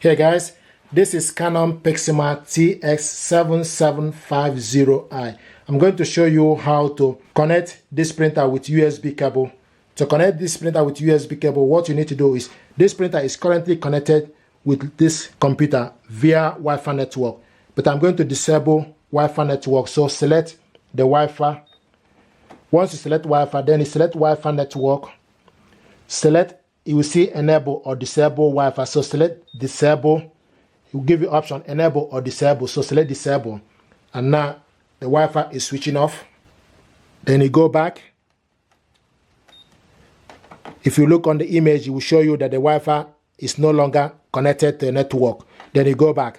Hey guys, this is Canon PIXMA TS7750i. I'm going to show you how to connect this printer with USB cable. To connect this printer with USB cable, what you need to do is, this printer is currently connected with this computer via Wi-Fi network. But I'm going to disable Wi-Fi network, so select the Wi-Fi. Once you select Wi-Fi, then you select Wi-Fi network. Select, you will see enable or disable Wi-Fi. So select disable. It will give you option enable or disable. So select disable. And now the Wi-Fi is switching off. Then you go back. If you look on the image, it will show you that the Wi-Fi is no longer connected to a network. Then you go back.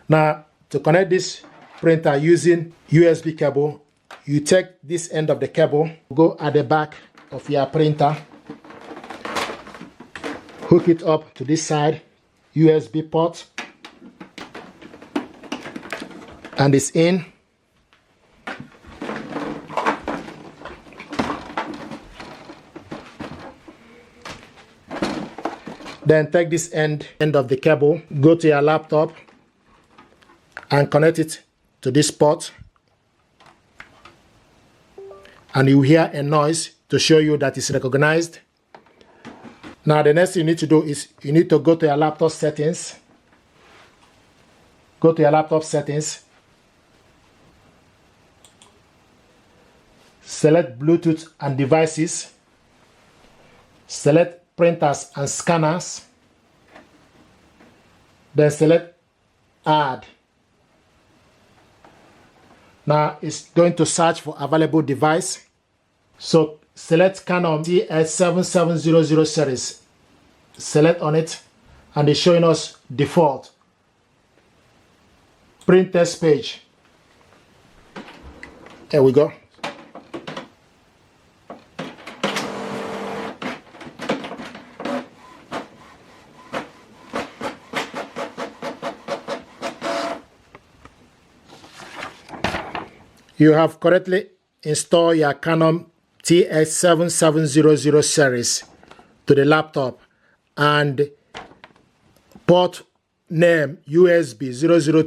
Now, to connect this printer using USB cable, you take this end of the cable, go at the back of your printer, hook it up to this side, USB port, and it's in. Then take this end of the cable, go to your laptop, and connect it to this port. And you hear a noise to show you that it's recognized. Now the next thing you need to do is you need to go to your laptop settings. Go to your laptop settings. Select Bluetooth and devices. Select printers and scanners. Then select add. Now it's going to search for available device. So select Canon TS7750 series. Select on it, and it's showing us default. Print test page. There we go. You have correctly installed your Canon TS7750 series to the laptop, and port name USB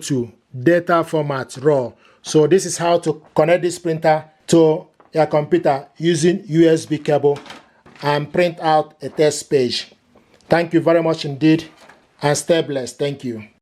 002, data format RAW. So this is how to connect this printer to your computer using USB cable and print out a test page. Thank you very much indeed, and stay blessed. Thank you.